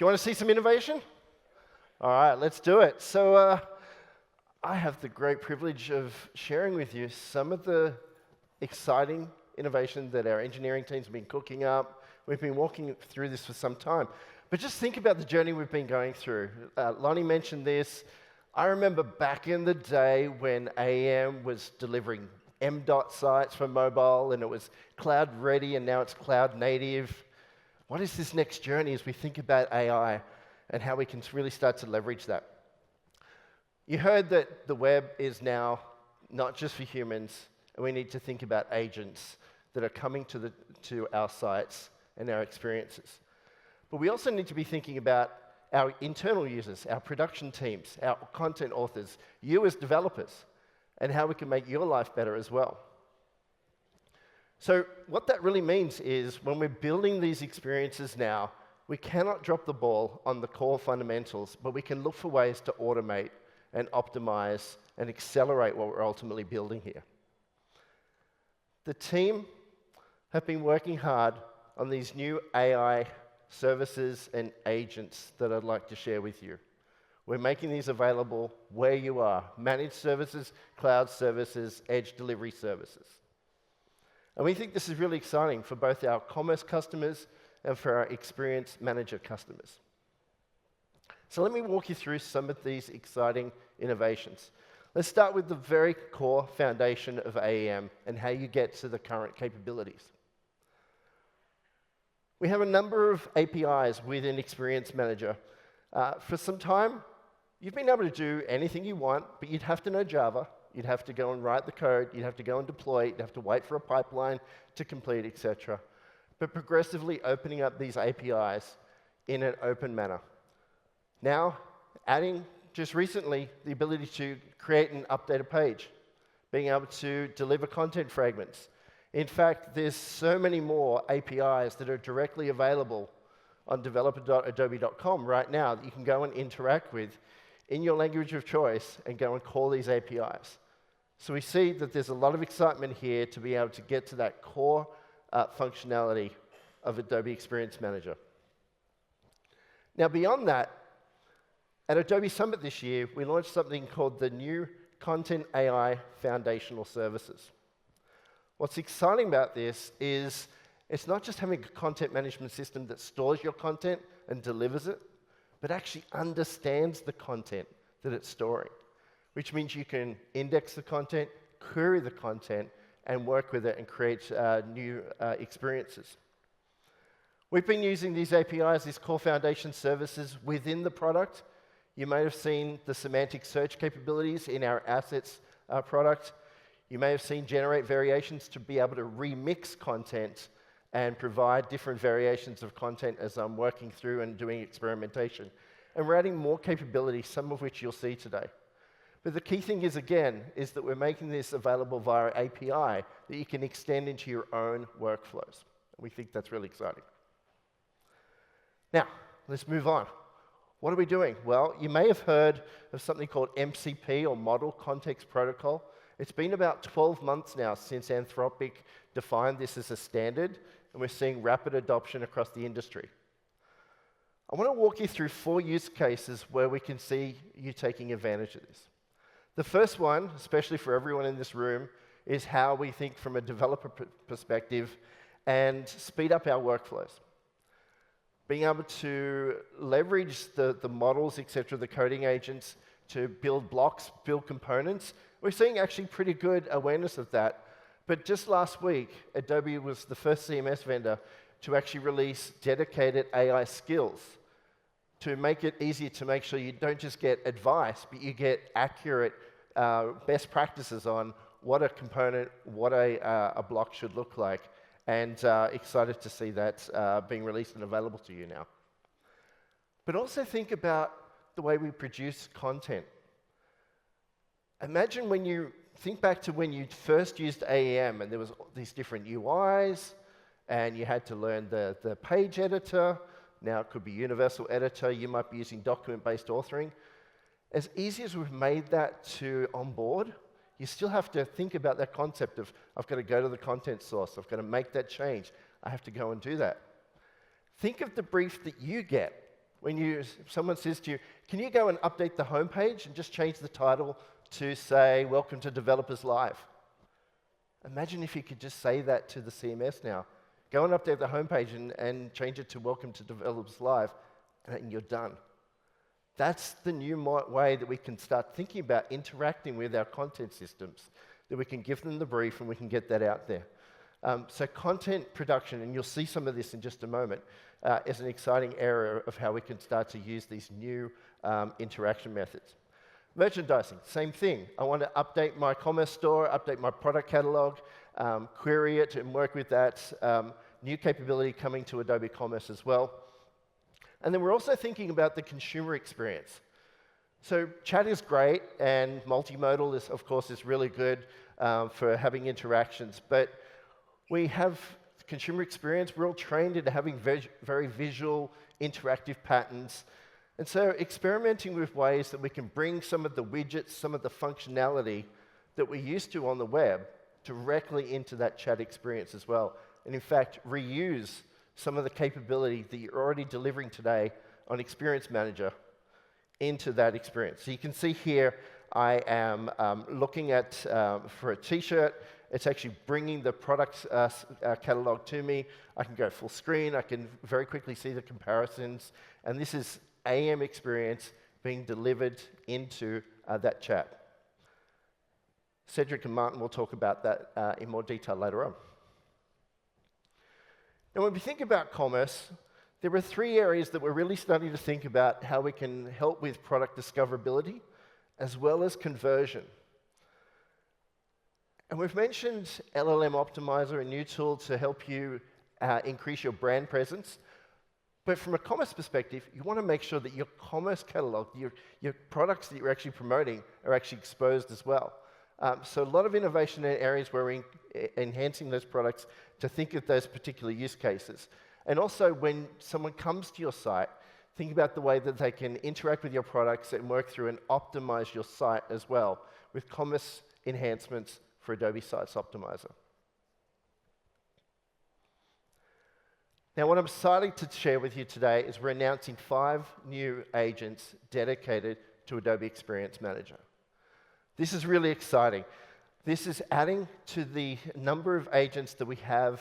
you want to see some innovation? All right, let's do it. So I have the great privilege of sharing with you some of the exciting innovation that our engineering teams have been cooking up. We've been walking through this for some time. But just think about the journey we've been going through. Lonnie mentioned this. I remember back in the day when AEM was delivering M.dot sites for mobile, and it was cloud ready, and now it's cloud native. What is this next journey as we think about AI and how we can really start to leverage that? You heard that the web is now not just for humans, and we need to think about agents that are coming to our sites and our experiences. But we also need to be thinking about our internal users, our production teams, our content authors, you as developers, and how we can make your life better as well. So what that really means is when we're building these experiences now, we cannot drop the ball on the core fundamentals, but we can look for ways to automate and optimize and accelerate what we're ultimately building here. The team have been working hard on these new AI services and agents that I'd like to share with you. We're making these available where you are: managed services, cloud services, edge delivery services. And we think this is really exciting for both our commerce customers and for our experience manager customers. So let me walk you through some of these exciting innovations. Let's start with the very core foundation of AEM and how you get to the current capabilities. We have a number of APIs within Experience Manager. For some time, you've been able to do anything you want, but you'd have to know Java. You'd have to go and write the code. You'd have to go and deploy it. You'd have to wait for a pipeline to complete, etc. But progressively opening up these APIs in an open manner. Now, adding just recently the ability to create and update a page, being able to deliver content fragments. In fact, there's so many more APIs that are directly available on developer.adobe.com right now that you can go and interact with in your language of choice and go and call these APIs. So we see that there's a lot of excitement here to be able to get to that core functionality of Adobe Experience Manager. Now, beyond that, at Adobe Summit this year, we launched something called the new Content AI Foundational Services. What's exciting about this is it's not just having a content management system that stores your content and delivers it, but actually understands the content that it's storing, which means you can index the content, query the content, and work with it and create new experiences. We've been using these APIs, these core foundation services, within the product. You may have seen the semantic search capabilities in our assets product. You may have seen generate variations to be able to remix content and provide different variations of content as I'm working through and doing experimentation. And we're adding more capabilities, some of which you'll see today. But the key thing is, again, is that we're making this available via API that you can extend into your own workflows. We think that's really exciting. Now, let's move on. What are we doing? Well, you may have heard of something called MCP, or Model Context Protocol. It's been about 12 months now since Anthropic defined this as a standard, and we're seeing rapid adoption across the industry. I want to walk you through 4 use cases where we can see you taking advantage of this. The first one, especially for everyone in this room, is how we think from a developer perspective and speed up our workflows. Being able to leverage the models, etc., the coding agents, to build blocks, build components. We're seeing actually pretty good awareness of that. But just last week, Adobe was the first CMS vendor to actually release dedicated AI skills to make it easier to make sure you don't just get advice, but you get accurate best practices on what a component, what a block should look like. And excited to see that being released and available to you now. But also think about the way we produce content. Imagine when you think back to when you first used AEM and there was these different UIs and you had to learn the page editor. Now it could be universal editor. You might be using document-based authoring. As easy as we've made that to onboard, you still have to think about that concept of, I've got to go to the content source, I've got to make that change, I have to go and do that. Think of the brief that you get someone says to you, can you go and update the homepage and just change the title to say, welcome to Developers Live? Imagine if you could just say that to the CMS now. Go and update the homepage and change it to welcome to Developers Live, and you're done. That's the new way that we can start thinking about interacting with our content systems, that we can give them the brief and we can get that out there. So content production, and you'll see some of this in just a moment, is an exciting area of how we can start to use these new interaction methods. Merchandising, same thing. I want to update my commerce store, update my product catalog, query it and work with that. New capability coming to Adobe Commerce as well. And then we're also thinking about the consumer experience. So chat is great, and multimodal is, of course, is really good for having interactions. But we have consumer experience. We're all trained into having very visual, interactive patterns. And so experimenting with ways that we can bring some of the widgets, some of the functionality that we're used to on the web directly into that chat experience as well. And in fact, reuse some of the capability that you're already delivering today on Experience Manager into that experience. So you can see here, I am looking at, for a t-shirt, it's actually bringing the product catalog to me. I can go full screen, I can very quickly see the comparisons, and this is AEM experience being delivered into that chat. Cedric and Martin will talk about that in more detail later on. Now, when we think about commerce, there are 3 areas that we're really starting to think about how we can help with product discoverability as well as conversion. And we've mentioned LLM Optimizer, a new tool to help you increase your brand presence. But from a commerce perspective, you want to make sure that your commerce catalog, your products that you're actually promoting are actually exposed as well. So a lot of innovation in areas where we're enhancing those products to think of those particular use cases. And also when someone comes to your site, think about the way that they can interact with your products and work through and optimize your site as well with commerce enhancements for Adobe Sites Optimizer. Now, what I'm excited to share with you today is we're announcing 5 new agents dedicated to Adobe Experience Manager. This is really exciting. This is adding to the number of agents that we have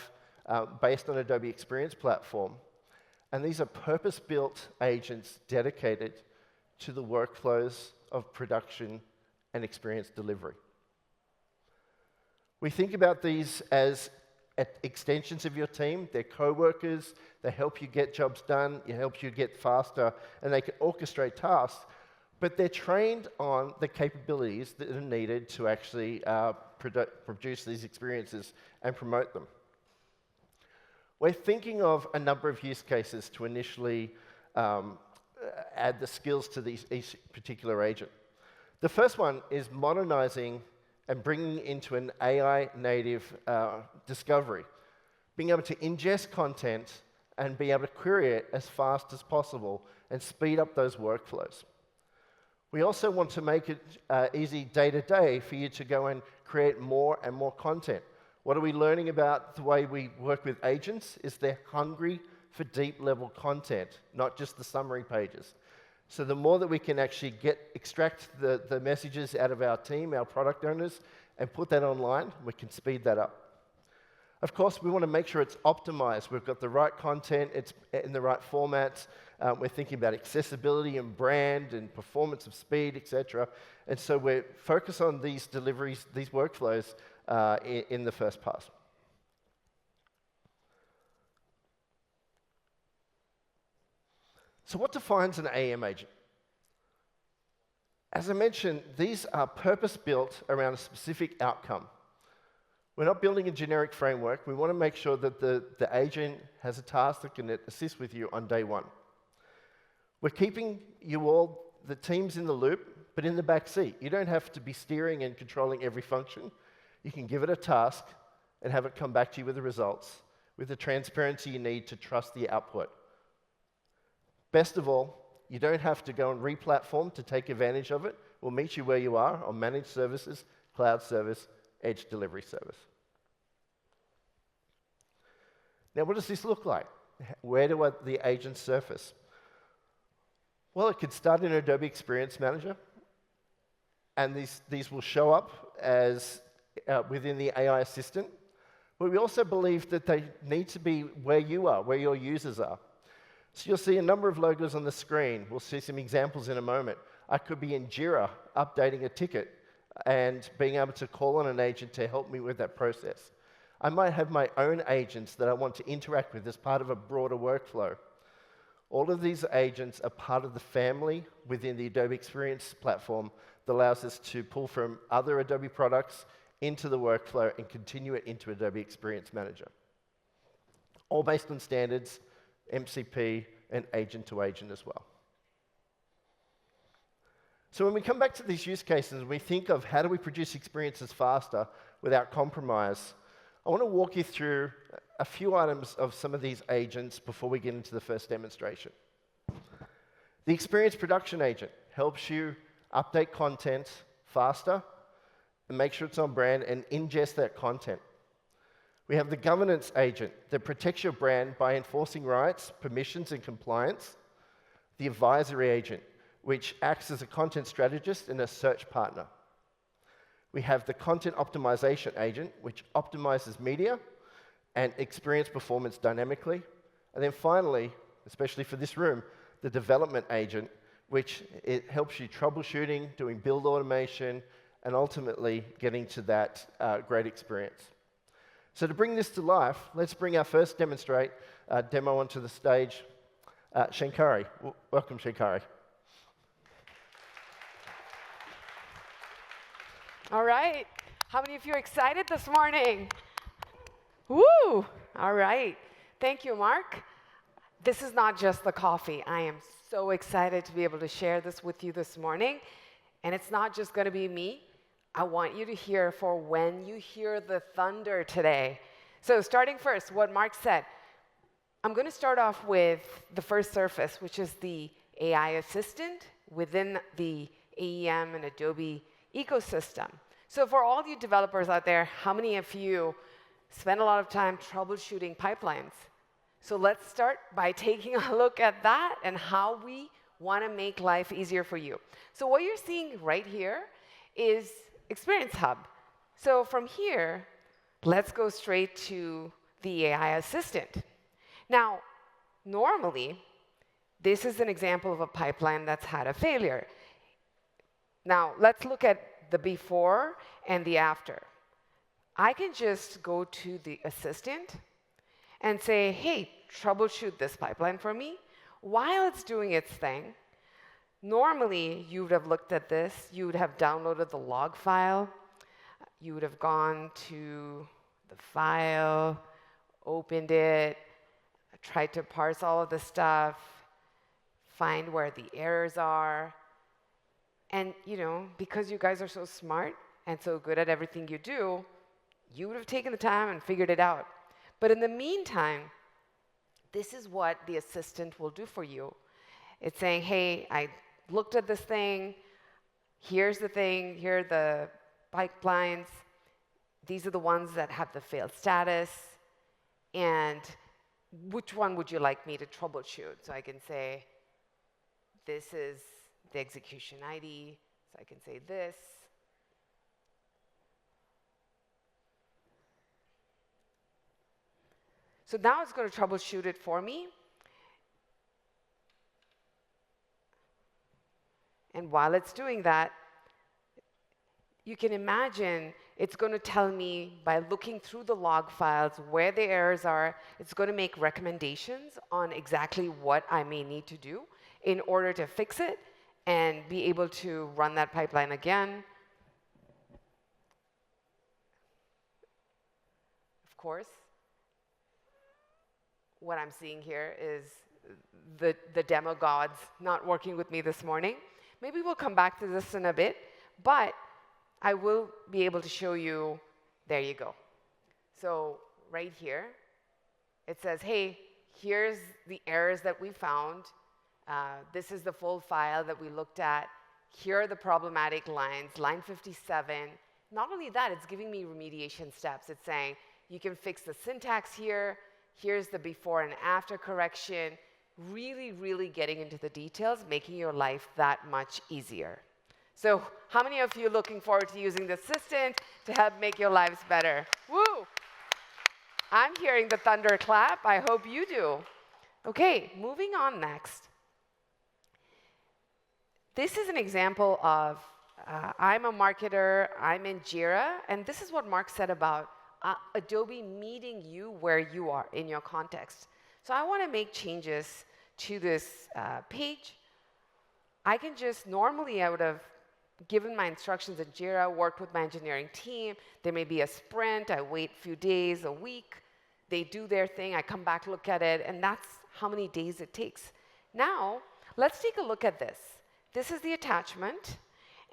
based on Adobe Experience Platform. And these are purpose-built agents dedicated to the workflows of production and experience delivery. We think about these as extensions of your team. They're co-workers, they help you get jobs done, it helps you get faster, and they can orchestrate tasks, but they're trained on the capabilities that are needed to actually produce these experiences and promote them. We're thinking of a number of use cases to initially add the skills to each particular agent. The first one is modernizing and bringing into an AI-native discovery, being able to ingest content and be able to query it as fast as possible and speed up those workflows. We also want to make it easy day-to-day for you to go and create more and more content. What are we learning about the way we work with agents is they're hungry for deep-level content, not just the summary pages. So the more that we can actually extract the messages out of our team, our product owners, and put that online, we can speed that up. Of course, we want to make sure it's optimized. We've got the right content, it's in the right formats. We're thinking about accessibility and brand and performance of speed, etc. And so we're focused on these deliveries, these workflows in the first pass. So what defines an AEM agent? As I mentioned, these are purpose-built around a specific outcome. We're not building a generic framework. We want to make sure that the agent has a task that can assist with you on day one. We're keeping you all, the teams in the loop, but in the back seat. You don't have to be steering and controlling every function. You can give it a task and have it come back to you with the results, with the transparency you need to trust the output. Best of all, you don't have to go and re-platform to take advantage of it. We'll meet you where you are on managed services, cloud service, edge delivery service. Now, what does this look like? Where do the agents surface? Well, it could start in Adobe Experience Manager, and these will show up as within the AI assistant. But we also believe that they need to be where you are, where your users are. So you'll see a number of logos on the screen. We'll see some examples in a moment. I could be in Jira updating a ticket and being able to call on an agent to help me with that process. I might have my own agents that I want to interact with as part of a broader workflow. All of these agents are part of the family within the Adobe Experience platform that allows us to pull from other Adobe products into the workflow and continue it into Adobe Experience Manager. All based on standards, MCP, and agent-to-agent as well. So when we come back to these use cases, we think of how do we produce experiences faster without compromise. I want to walk you through a few items of some of these agents before we get into the first demonstration. The Experience Production Agent helps you update content faster and make sure it's on brand and ingest that content. We have the Governance Agent that protects your brand by enforcing rights, permissions, and compliance. The Advisory Agent, which acts as a content strategist and a search partner. We have the Content Optimization Agent, which optimizes media and experience performance dynamically. And then finally, especially for this room, the Development Agent, which it helps you troubleshooting, doing build automation, and ultimately getting to that great experience. So to bring this to life, let's bring our first demo onto the stage. Shankari. Welcome, Shankari. All right. How many of you are excited this morning? Woo! All right. Thank you, Mark. This is not just the coffee. I am so excited to be able to share this with you this morning. And it's not just going to be me. I want you to hear for when you hear the thunder today. So starting first, what Mark said, I'm going to start off with the first surface, which is the AI assistant within the AEM and Adobe ecosystem. So for all you developers out there, how many of you spend a lot of time troubleshooting pipelines? So let's start by taking a look at that and how we want to make life easier for you. So what you're seeing right here is Experience Hub. So from here, let's go straight to the AI assistant. Now, normally, this is an example of a pipeline that's had a failure. Now, let's look at the before and the after. I can just go to the assistant and say, hey, troubleshoot this pipeline for me. While it's doing its thing, normally you would have looked at this, you would have downloaded the log file, you would have gone to the file, opened it, tried to parse all of the stuff, find where the errors are. And, you know, because you guys are so smart and so good at everything you do, you would have taken the time and figured it out. But in the meantime, this is what the assistant will do for you. It's saying, hey, I looked at this thing. Here's the thing. Here are the pipelines. These are the ones that have the failed status. And which one would you like me to troubleshoot? So I can say, this is the execution ID. So I can say this. So now it's going to troubleshoot it for me. And while it's doing that, you can imagine it's going to tell me by looking through the log files where the errors are. It's going to make recommendations on exactly what I may need to do in order to fix it and be able to run that pipeline again. Of course, what I'm seeing here is the demo gods not working with me this morning. Maybe we'll come back to this in a bit, but I will be able to show you, there you go. So right here, it says, hey, here's the errors that we found. This is the full file that we looked at. Here are the problematic lines, line 57. Not only that, it's giving me remediation steps. It's saying, you can fix the syntax here. Here's the before and after correction. really, really getting into the details, making your life that much easier. So how many of you are looking forward to using the assistant to help make your lives better? Woo! I'm hearing the thunder clap. I hope you do. OK, moving on next. This is an example of I'm a marketer, I'm in Jira, and this is what Mark said about Adobe meeting you where you are in your context. So I want to make changes to this page. I can just, normally I would have given my instructions in Jira, worked with my engineering team. There may be a sprint. I wait a few days, a week. They do their thing. I come back, look at it, and that's how many days it takes. Now, let's take a look at this. This is the attachment,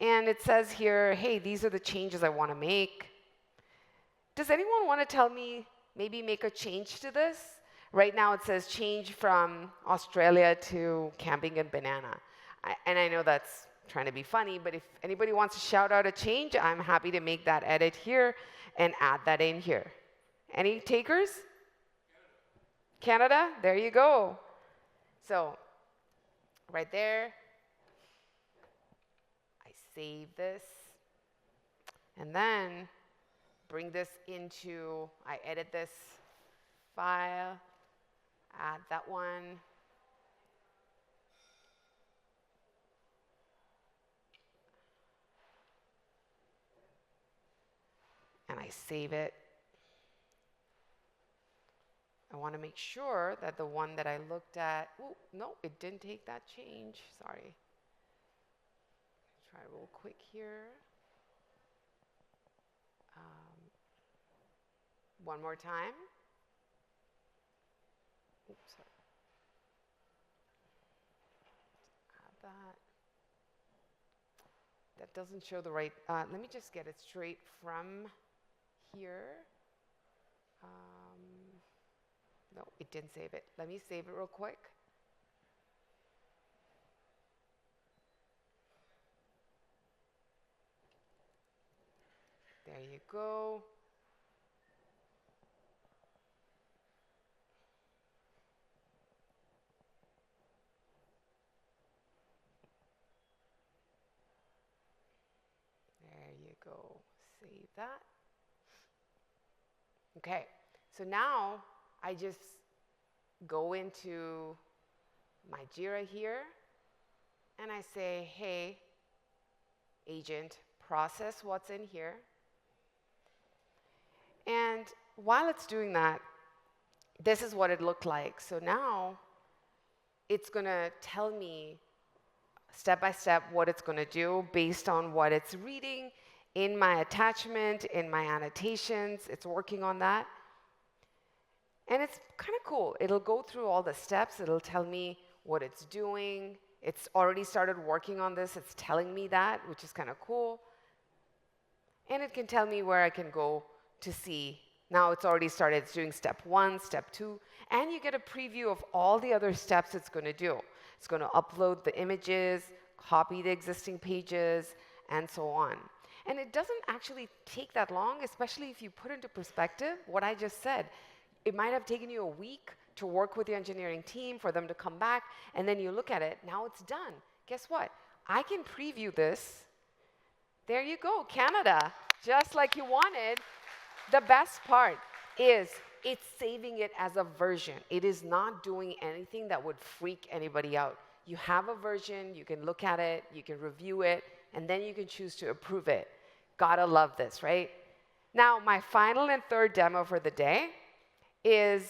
and it says here, hey, these are the changes I want to make. Does anyone want to tell me, maybe make a change to this? Right now it says change from Australia to camping and banana. And I know that's trying to be funny, but if anybody wants to shout out a change, I'm happy to make that edit here and add that in here. Any takers? Canada? There you go. So right there, I save this, and then bring this into, I edit this file, add that one. And I save it. I want to make sure that the one that I looked at, oh, no, it didn't take that change. Sorry. Try real quick here. One more time. Oops, sorry. Add that. That doesn't show the right. Let me just get it straight from here. No, it didn't save it. Let me save it real quick. There you go. There you go. Save that. OK, so now I just go into my Jira here, and I say, hey, agent, process what's in here. And while it's doing that, this is what it looked like. So now it's going to tell me step by step what it's going to do based on what it's reading in my attachment, in my annotations. It's working on that. And it's kind of cool. It'll go through all the steps. It'll tell me what it's doing. It's already started working on this. It's telling me that, which is kind of cool. And it can tell me where I can go to see. Now it's already started. It's doing step 1, step 2. And you get a preview of all the other steps it's going to do. It's going to upload the images, copy the existing pages, and so on. And it doesn't actually take that long, especially if you put into perspective what I just said. It might have taken you a week to work with your engineering team for them to come back, and then you look at it. Now it's done. Guess what? I can preview this. There you go, Canada, just like you wanted. The best part is it's saving it as a version. It is not doing anything that would freak anybody out. You have a version. You can look at it. You can review it. And then you can choose to approve it. Gotta love this, right? Now, my final and third demo for the day is,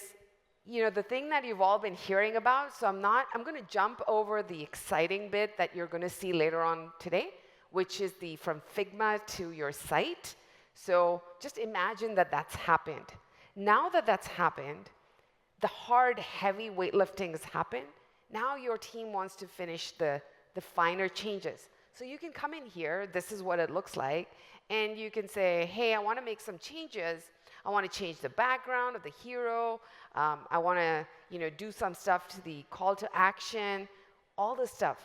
the thing that you've all been hearing about. So I'm going to jump over the exciting bit that you're going to see later on today, which is the from Figma to your site. So just imagine that that's happened. Now that that's happened, the hard, heavy weightlifting has happened. Now your team wants to finish the finer changes. So you can come in here. This is what it looks like. And you can say, hey, I want to make some changes. I want to change the background of the hero. I want to do some stuff to the call to action, all this stuff.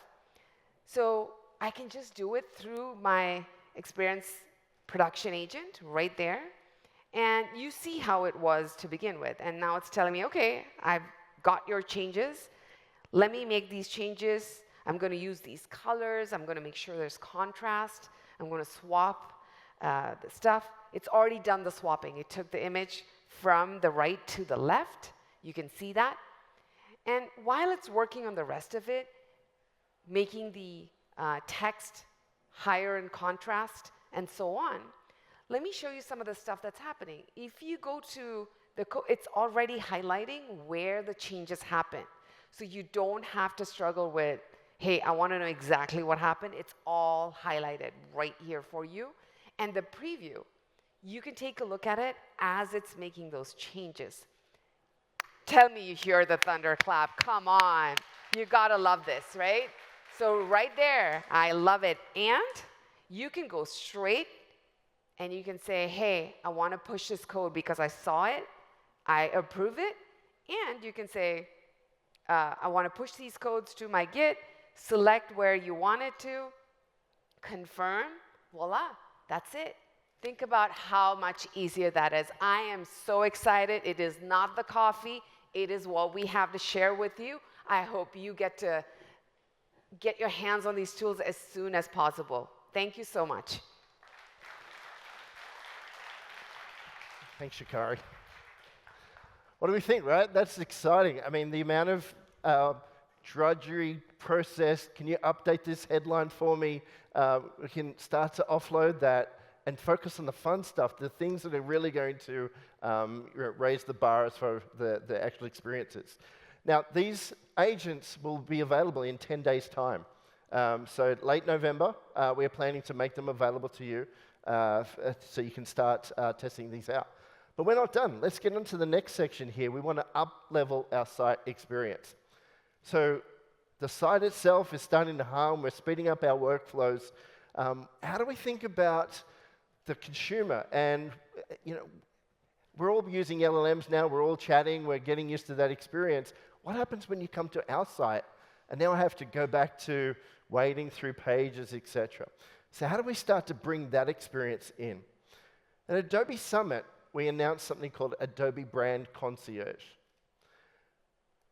So I can just do it through my experience production agent right there. And you see how it was to begin with. And now it's telling me, OK, I've got your changes. Let me make these changes. I'm going to use these colors. I'm going to make sure there's contrast. I'm going to swap the stuff. It's already done the swapping. It took the image from the right to the left. You can see that. And while it's working on the rest of it, making the text higher in contrast and so on, let me show you some of the stuff that's happening. If you go to the code, it's already highlighting where the changes happen. So you don't have to struggle with, hey, I want to know exactly what happened. It's all highlighted right here for you. And the preview, you can take a look at it as it's making those changes. Tell me you hear the thunderclap. Come on. You got to love this, right? So right there, I love it. And you can go straight and you can say, hey, I want to push this code because I saw it. I approve it. And you can say, I want to push these codes to my Git. Select where you want it to. Confirm. Voila. That's it. Think about how much easier that is. I am so excited. It is not the coffee. It is what we have to share with you. I hope you get to get your hands on these tools as soon as possible. Thank you so much. Thanks, Shankari. What do we think, right? That's exciting. I mean, the amount of drudgery process. Can you update this headline for me? We can start to offload that and focus on the fun stuff, the things that are really going to raise the bar as far as the actual experiences. Now, these agents will be available in 10 days' time. So late November, we are planning to make them available to you so you can start testing these out. But we're not done. Let's get into the next section here. We want to up-level our site experience. So the site itself is starting to hum. We're speeding up our workflows. How do we think about the consumer? And we're all using LLMs now. We're all chatting. We're getting used to that experience. What happens when you come to our site and now I have to go back to wading through pages, etc.? So how do we start to bring that experience in? At Adobe Summit, we announced something called Adobe Brand Concierge.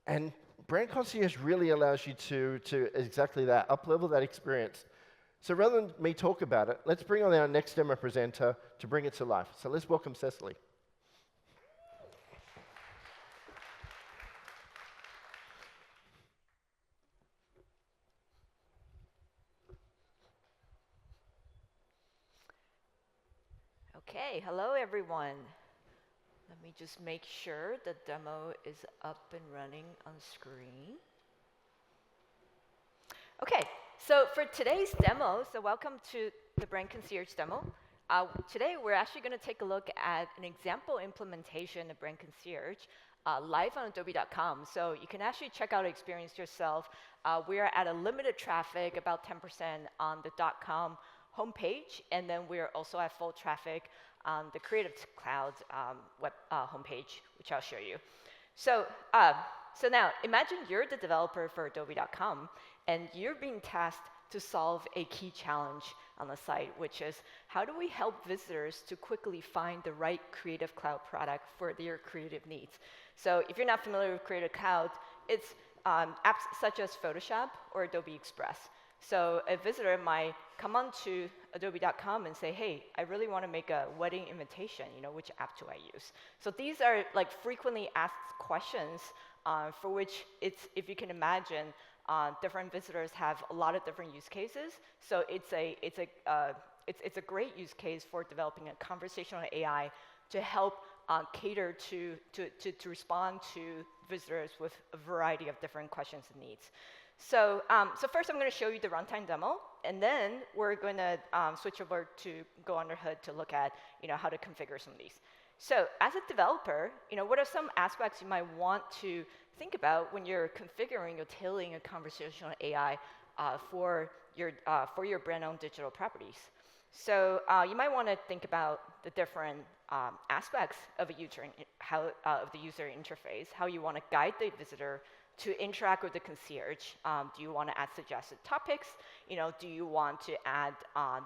And Brand Concierge really allows you to exactly that, up-level that experience. So rather than me talk about it, let's bring on our next demo presenter to bring it to life. So let's welcome Cecily. Okay, hello everyone. Let me just make sure the demo is up and running on screen. Okay, so for today's demo, so welcome to the Brand Concierge demo. Today we're actually going to take a look at an example implementation of Brand Concierge live on adobe.com. So you can actually check out the experience yourself. We are at a limited traffic, about 10% on the .com homepage, and then we're also at full traffic on the Creative Cloud web homepage, which I'll show you. So, so now imagine you're the developer for adobe.com, and you're being tasked to solve a key challenge on the site, which is how do we help visitors to quickly find the right Creative Cloud product for their creative needs? So if you're not familiar with Creative Cloud, it's apps such as Photoshop or Adobe Express. So a visitor might come onto adobe.com and say, hey, I really want to make a wedding invitation. Which app do I use? So these are like frequently asked questions for which if you can imagine, different visitors have a lot of different use cases. So it's a great use case for developing a conversational AI to help cater to respond to visitors with a variety of different questions and needs. So, so first I'm going to show you the runtime demo, and then we're going to switch over to go under hood to look at how to configure some of these. So as a developer, what are some aspects you might want to think about when you're configuring or tailoring a conversational AI for your brand-owned digital properties? So you might want to think about the different aspects of of the user interface, how you want to guide the visitor to interact with the concierge. Do you want to add suggested topics? Do you want to add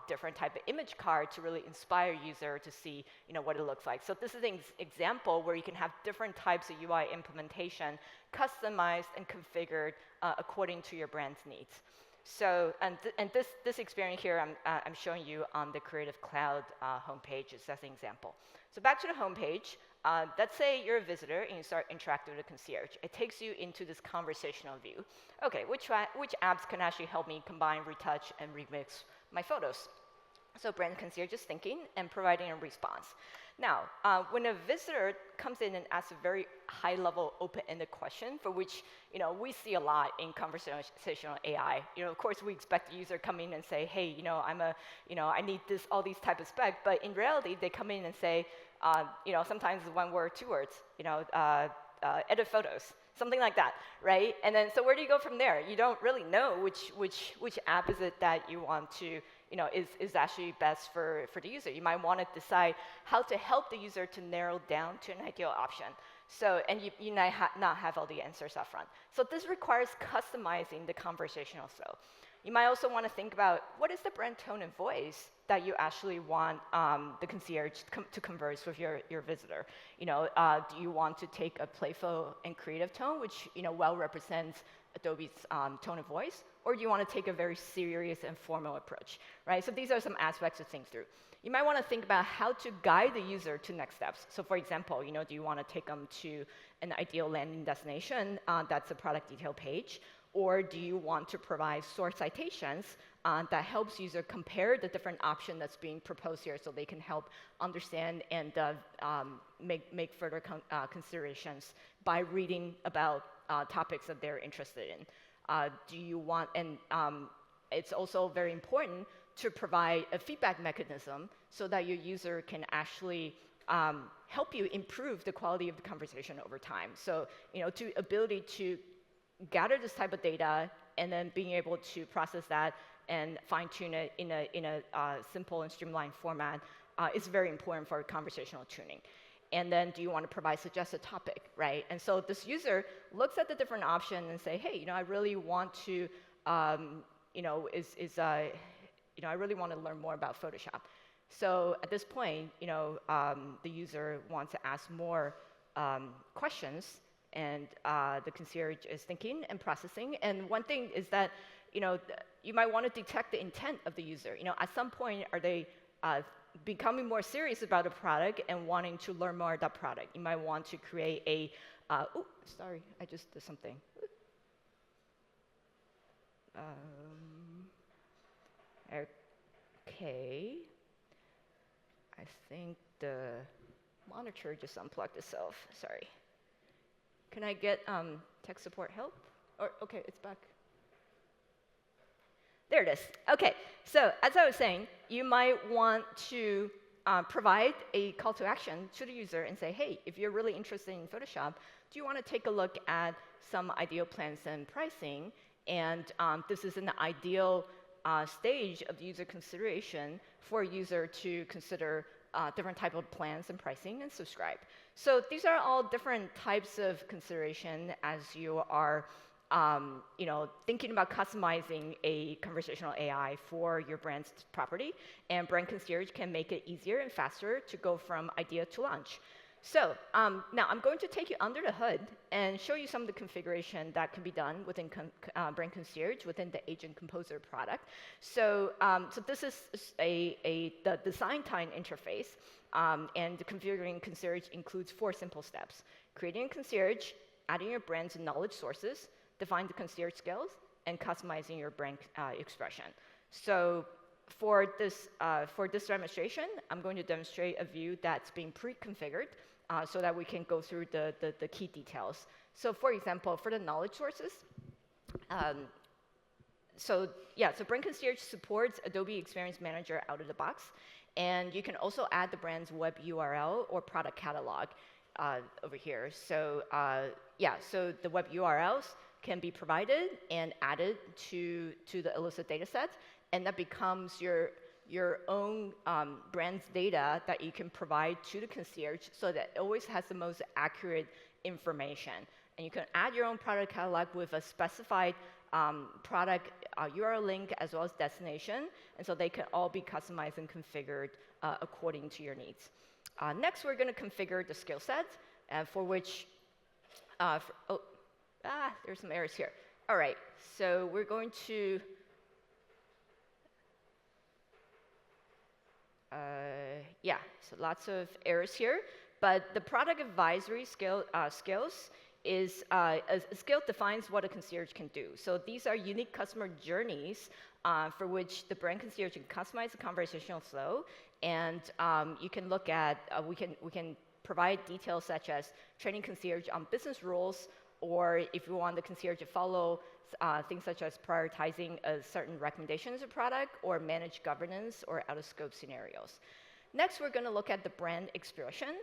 different type of image card to really inspire user to see what it looks like? So this is an example where you can have different types of UI implementation customized and configured according to your brand's needs. So, and this experience here, I'm showing you on the Creative Cloud homepage as an example. So back to the homepage. Let's say you're a visitor and you start interacting with the concierge. It takes you into this conversational view. OK, which apps can actually help me combine, retouch, and remix my photos? So brand concierge is thinking and providing a response. Now, when a visitor comes in and asks a very high-level, open-ended question, for which we see a lot in conversational AI. Of course, we expect the user to come in and say, hey, I need all these type of specs. But in reality, they come in and say, sometimes one word, two words, edit photos, something like that, right? And then, so where do you go from there? You don't really know which app is it that you want to, is actually best for the user. You might want to decide how to help the user to narrow down to an ideal option. So, and you might not have all the answers up front. So this requires customizing the conversational flow. You might also want to think about what is the brand tone and voice that you actually want the concierge to converse with your visitor. Do you want to take a playful and creative tone, which well represents Adobe's tone of voice, or do you want to take a very serious and formal approach, right? So these are some aspects to think through. You might want to think about how to guide the user to next steps. So for example, do you want to take them to an ideal landing destination that's a product detail page, or do you want to provide source citations that helps user compare the different option that's being proposed here so they can help understand and make further considerations by reading about topics that they're interested in? Do you want, and it's also very important to provide a feedback mechanism so that your user can actually help you improve the quality of the conversation over time. So, to ability to gather this type of data and then being able to process that and fine-tune it in a simple and streamlined format is very important for conversational tuning. And then do you want to provide suggested topic, right? And so this user looks at the different options and say, hey, I really want to, I really want to learn more about Photoshop. So at this point, the user wants to ask more questions, and the concierge is thinking and processing. And one thing is that, you might want to detect the intent of the user. At some point, are they becoming more serious about a product and wanting to learn more about that product? You might want to create a, sorry, I just did something. OK. I think the monitor just unplugged itself. Sorry. Can I get tech support help? Or OK, it's back. There it is. OK, so as I was saying, you might want to provide a call to action to the user and say, hey, if you're really interested in Photoshop, do you want to take a look at some ideal plans and pricing? And this is an ideal stage of the user consideration for a user to consider different type of plans and pricing and subscribe. So these are all different types of consideration as you are thinking about customizing a conversational AI for your brand's property. And Brand Concierge can make it easier and faster to go from idea to launch. So now I'm going to take you under the hood and show you some of the configuration that can be done within Brand Concierge within the Agent Composer product. So, so this is the design time interface. And configuring Concierge includes 4 simple steps: creating a Concierge, adding your brand's knowledge sources, define the concierge skills, and customizing your brand expression. So for this demonstration, I'm going to demonstrate a view that's being pre-configured so that we can go through the key details. So for example, for the knowledge sources, so Brand Concierge supports Adobe Experience Manager out of the box. And you can also add the brand's web URL or product catalog over here. So so the web URLs can be provided and added to the Elicit dataset, and that becomes your own brand's data that you can provide to the concierge so that it always has the most accurate information. and you can add your own product catalog with a specified product URL link as well as destination, and so they can all be customized and configured according to your needs. Next, we're going to configure the skill sets, for which, there's some errors here. All right, so we're going to, so lots of errors here. But the product advisory skills is a skill defines what a concierge can do. So these are unique customer journeys for which the brand concierge can customize the conversational flow, and you can look at we can provide details such as training concierge on business rules, or if you want the concierge to follow things such as prioritizing certain recommendations of product, or manage governance or out-of-scope scenarios. Next, we're going to look at the brand expression,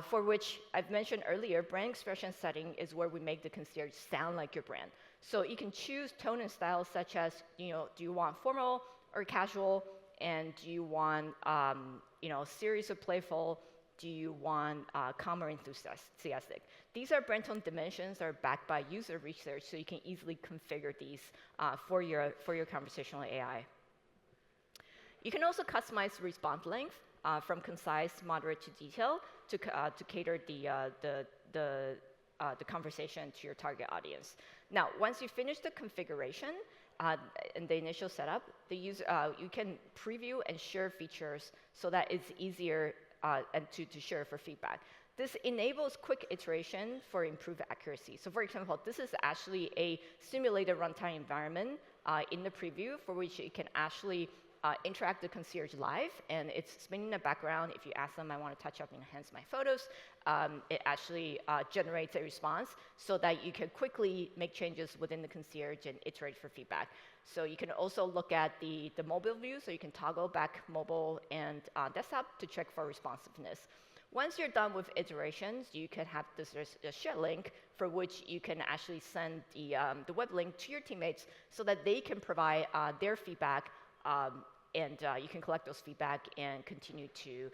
for which I've mentioned earlier, brand expression setting is where we make the concierge sound like your brand. So you can choose tone and style such as, do you want formal or casual, and do you want, serious or playful? Do you want calm or enthusiastic? These are brand tone dimensions that are backed by user research, so you can easily configure these for your conversational AI. You can also customize response length from concise, moderate to detail to cater the conversation to your target audience. Now, once you finish the configuration and the initial setup, you can preview and share features so that it's easier and to share for feedback. This enables quick iteration for improved accuracy. So for example, this is actually a simulated runtime environment in the preview for which you can actually interact with the concierge live, and it's spinning in the background. If you ask them, I want to touch up and enhance my photos, it actually generates a response so that you can quickly make changes within the concierge and iterate for feedback. So you can also look at the mobile view, so you can toggle back mobile and desktop to check for responsiveness. Once you're done with iterations, you can have this share link for which you can actually send the web link to your teammates so that they can provide their feedback, and you can collect those feedback and continue to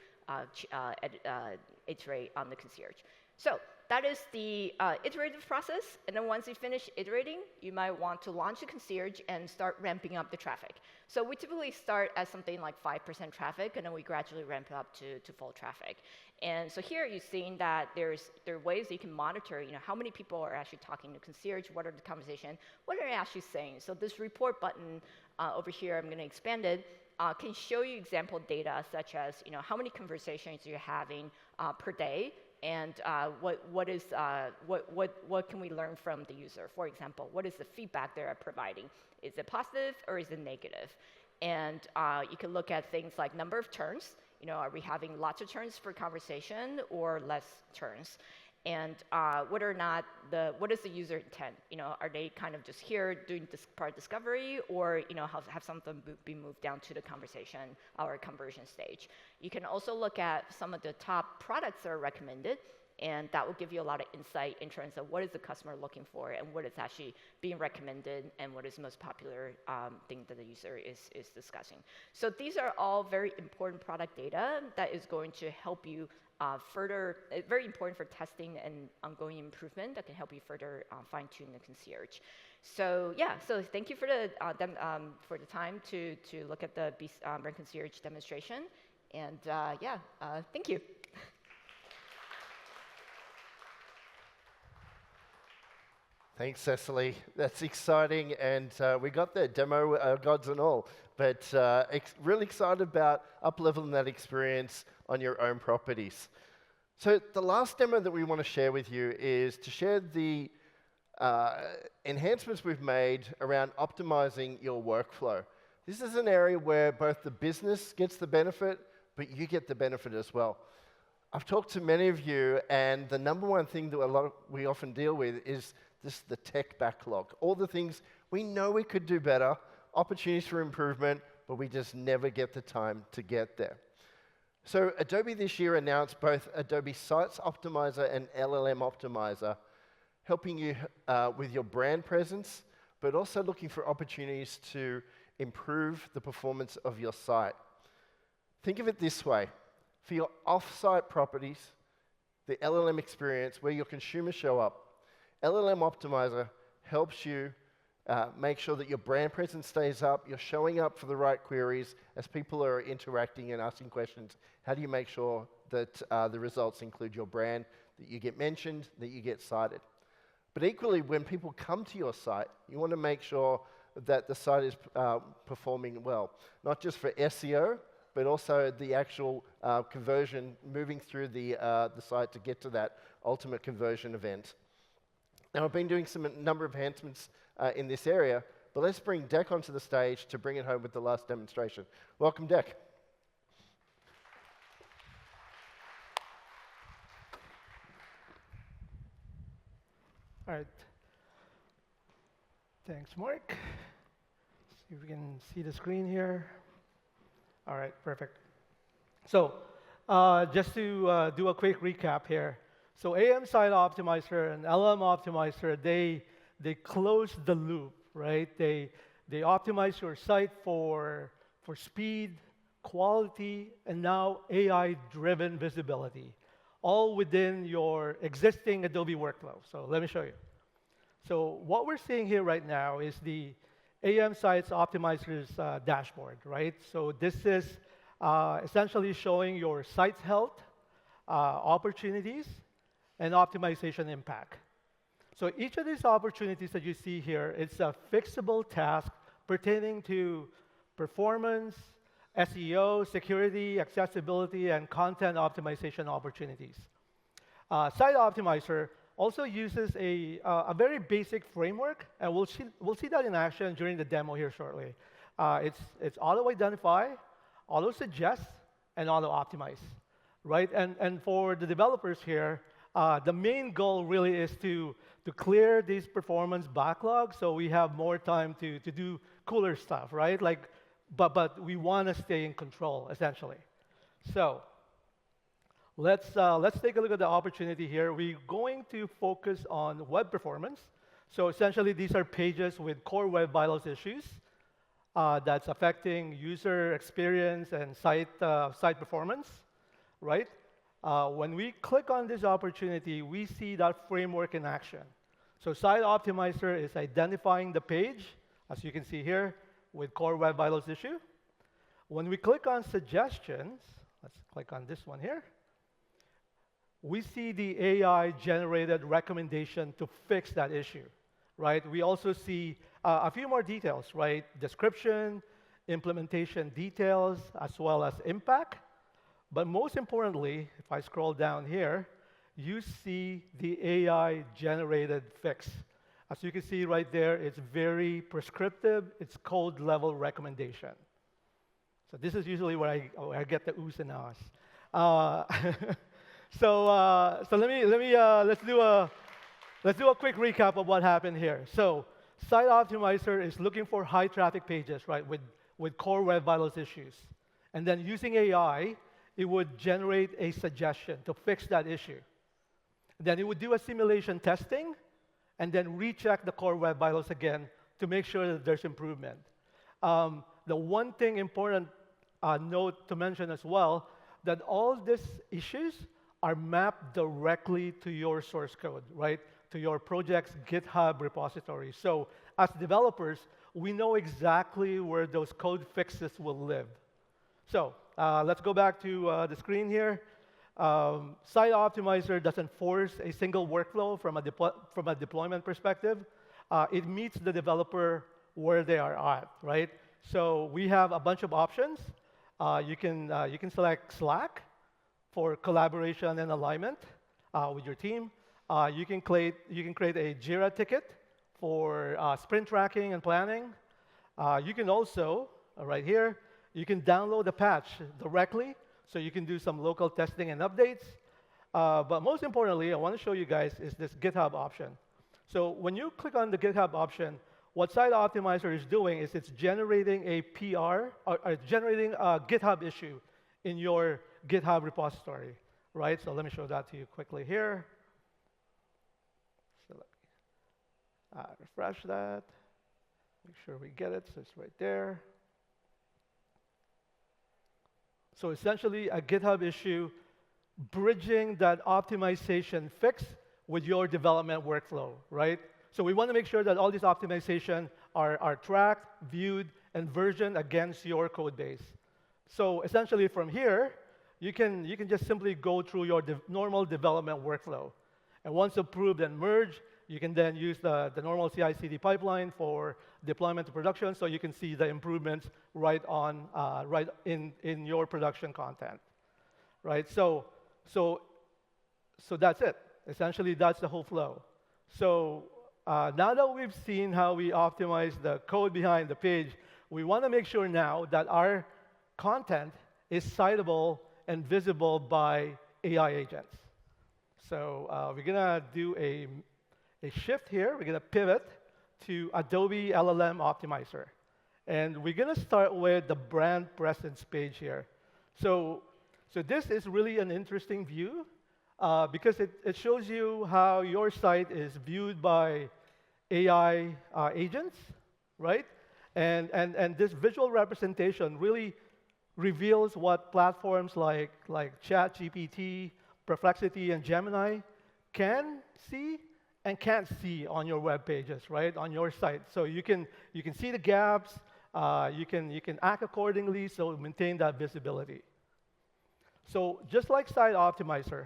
iterate on the concierge. So that is the iterative process. And then once you finish iterating, you might want to launch a concierge and start ramping up the traffic. So we typically start at something like 5% traffic, and then we gradually ramp it up to full traffic. And so here you're seeing that there are ways you can monitor, how many people are actually talking to concierge, what are the conversation, what are they actually saying. So this report button over here, I'm going to expand it, can show you example data such as, how many conversations you're having per day, and what can we learn from the user? For example, what is the feedback they're providing? Is it positive or is it negative? And you can look at things like number of turns. Are we having lots of turns per conversation or less turns? And whether or not what is the user intent? Are they kind of just here doing this part discovery, or have something be moved down to the conversation or conversion stage? You can also look at some of the top products that are recommended, and that will give you a lot of insight in terms of what is the customer looking for and what is actually being recommended and what is the most popular thing that the user is discussing. So these are all very important product data that is going to help you further, very important for testing and ongoing improvement that can help you further fine-tune the concierge. So yeah, so thank you for the time to look at the brand concierge demonstration, and thank you. Thanks, Cecily. That's exciting, and we got the demo gods and all, but really excited about up-leveling that experience on your own properties. So the last demo that we want to share with you is to share the enhancements we've made around optimizing your workflow. This is an area where both the business gets the benefit, but you get the benefit as well. I've talked to many of you, and the number one thing that we often deal with is the tech backlog. All the things we know we could do better, opportunities for improvement, but we just never get the time to get there. So Adobe this year announced both Adobe Sites Optimizer and LLM Optimizer, helping you with your brand presence, but also looking for opportunities to improve the performance of your site. Think of it this way. For your off-site properties, the LLM experience where your consumers show up, LLM Optimizer helps you make sure that your brand presence stays up, you're showing up for the right queries as people are interacting and asking questions. How do you make sure that the results include your brand, that you get mentioned, that you get cited? But equally, when people come to your site, you want to make sure that the site is performing well, not just for SEO, but also the actual conversion moving through the site to get to that ultimate conversion event. Now, I've been doing a number of enhancements in this area, but let's bring Deck onto the stage to bring it home with the last demonstration. Welcome, Deck. All right. Thanks, Mark. See if we can see the screen here. All right, perfect. So just to do a quick recap here. So AEM Site Optimizer and LLM Optimizer, they close the loop, right? They optimize your site for speed, quality, and now AI-driven visibility, all within your existing Adobe workflow. So let me show you. So what we're seeing here right now is the AEM Sites Optimizer's dashboard, right? So this is essentially showing your site's health, opportunities, and optimization impact. So each of these opportunities that you see here, it's a fixable task pertaining to performance, SEO, security, accessibility, and content optimization opportunities. Site Optimizer also uses a very basic framework, and we'll see that in action during the demo here shortly. It's auto-identify, auto-suggest, and auto-optimize, right? And for the developers here, the main goal really is to clear these performance backlogs so we have more time to do cooler stuff, right? But we want to stay in control, essentially. So let's take a look at the opportunity here. We're going to focus on web performance. So essentially, these are pages with core web vitals issues that's affecting user experience and site performance, right? When we click on this opportunity, we see that framework in action. So Site Optimizer is identifying the page, as you can see here, with core web vitals issue. When we click on suggestions, let's click on this one here, we see the AI-generated recommendation to fix that issue, right? We also see a few more details, right? Description, implementation details, as well as impact. But most importantly, if I scroll down here, you see the AI-generated fix. As you can see right there, it's very prescriptive. It's code-level recommendation. So this is usually where I get the oohs and ahs. So let's do a quick recap of what happened here. So Site Optimizer is looking for high traffic pages, right, with core web vitals issues. And then using AI, it would generate a suggestion to fix that issue. Then it would do a simulation testing, and then recheck the core web vitals again to make sure that there's improvement. The one thing important note to mention as well, that all these issues are mapped directly to your source code, right? To your project's GitHub repository. So as developers, we know exactly where those code fixes will live. So let's go back to the screen here. Site Optimizer doesn't force a single workflow from a deployment perspective. It meets the developer where they are at, right? So we have a bunch of options. You can select Slack for collaboration and alignment with your team. You can create a Jira ticket for sprint tracking and planning. You can also, right here, you can download a patch directly, so you can do some local testing and updates. But most importantly, I want to show you guys is this GitHub option. So when you click on the GitHub option, what Site Optimizer is doing is it's generating a PR, or generating a GitHub issue in your GitHub repository, right? So let me show that to you quickly here. So let me refresh that. Make sure we get it, so it's right there. So essentially, a GitHub issue bridging that optimization fix with your development workflow, right? So we want to make sure that all these optimizations are tracked, viewed, and versioned against your code base. So essentially from here, you can just simply go through your normal development workflow. And once approved and merged, you can then use the normal CI/CD pipeline for deployment to production, so you can see the improvements right in your production content, right? So that's it. Essentially, that's the whole flow. So now that we've seen how we optimize the code behind the page, we want to make sure now that our content is citable and visible by AI agents. So we're going to do a shift here. We're going to pivot to Adobe LLM Optimizer. And we're going to start with the brand presence page here. So this is really an interesting view because it shows you how your site is viewed by AI agents, right? And this visual representation really reveals what platforms like ChatGPT, Perplexity, and Gemini can see and can't see on your web pages, right? On your site. So you can see the gaps, you can act accordingly, so maintain that visibility. So just like Site Optimizer,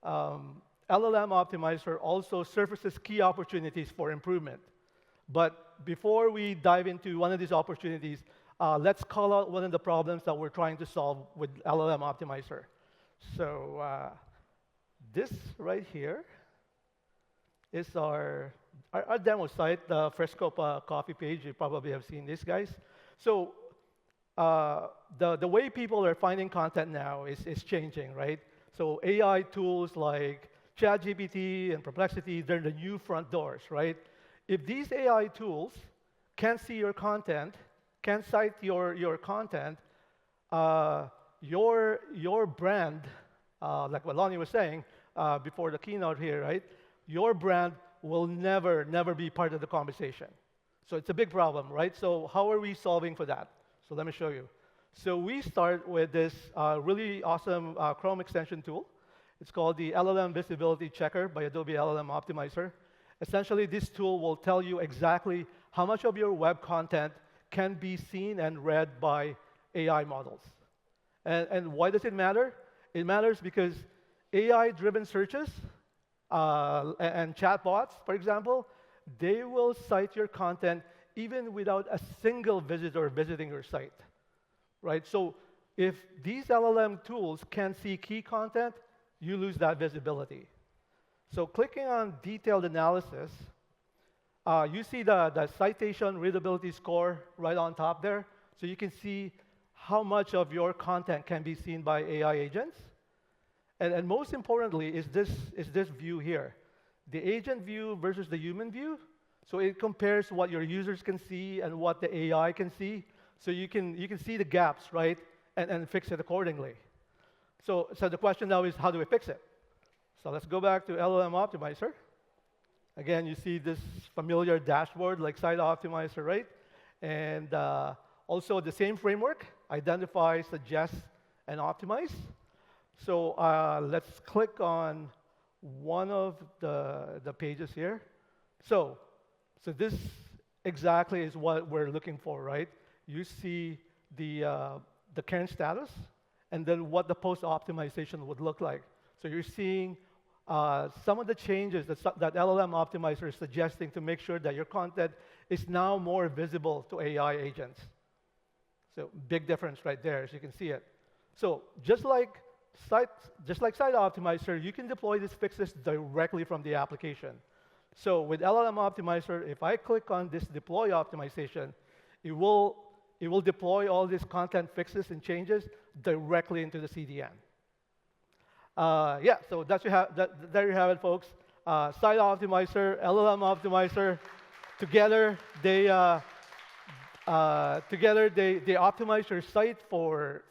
LLM Optimizer also surfaces key opportunities for improvement. But before we dive into one of these opportunities, let's call out one of the problems that we're trying to solve with LLM Optimizer. So this right here is our demo site, the Fresco coffee page. You probably have seen this, guys. So the way people are finding content now is changing, right? So AI tools like ChatGPT and Perplexity, they're the new front doors, right? If these AI tools can see your content, can cite your content, your brand, like what Lonnie was saying before the keynote here, right? Your brand will never be part of the conversation. So it's a big problem, right? So how are we solving for that? So let me show you. So we start with this really awesome Chrome extension tool. It's called the LLM Visibility Checker by Adobe LLM Optimizer. Essentially, this tool will tell you exactly how much of your web content can be seen and read by AI models. And why does it matter? It matters because AI-driven searches and chatbots, for example, they will cite your content even without a single visitor visiting your site, right? So if these LLM tools can see key content, you lose that visibility. So clicking on detailed analysis, you see the citation readability score right on top there. So you can see how much of your content can be seen by AI agents. And most importantly is this view here, the agent view versus the human view. So it compares what your users can see and what the AI can see. So you can see the gaps, right, and fix it accordingly. So the question now is, how do we fix it? So let's go back to LLM Optimizer. Again, you see this familiar dashboard like Site Optimizer, right? And also the same framework, identify, suggest, and optimize. So let's click on one of the pages here. So this exactly is what we're looking for, right? You see the current status, and then what the post-optimization would look like. So you're seeing some of the changes that LLM Optimizer is suggesting to make sure that your content is now more visible to AI agents. So big difference right there, as you can see it. So just like Site Optimizer, you can deploy these fixes directly from the application. So with LLM Optimizer, if I click on this deploy optimization, it will deploy all these content fixes and changes directly into the CDN. Yeah, so there you have it, folks. Site Optimizer, LLM Optimizer, together they optimize your site for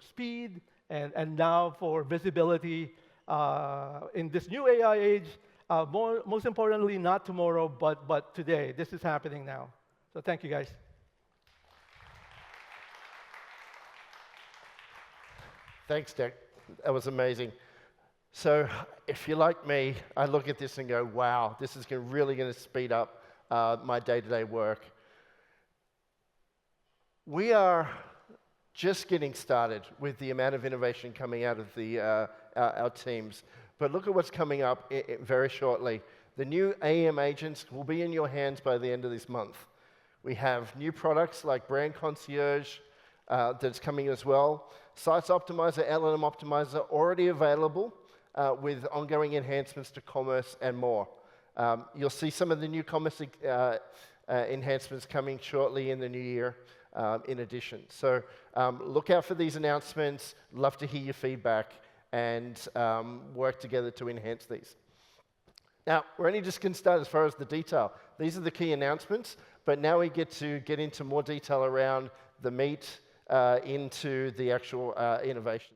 speed and now for visibility in this new AI age. Most importantly, not tomorrow, but today. This is happening now. So thank you, guys. Thanks, Deck. That was amazing. So if you're like me, I look at this and go, wow, this is really going to speed up my day-to-day work. We are just getting started with the amount of innovation coming out of our teams. But look at what's coming up very shortly. The new AEM Agents will be in your hands by the end of this month. We have new products like Brand Concierge that's coming as well. Sites Optimizer, LLM Optimizer already available with ongoing enhancements to commerce and more. You'll see some of the new commerce enhancements coming shortly in the new year in addition. So look out for these announcements. Love to hear your feedback and work together to enhance these. Now, we're only just getting started as far as the detail. These are the key announcements, but now we get into more detail around the meat into the actual innovation.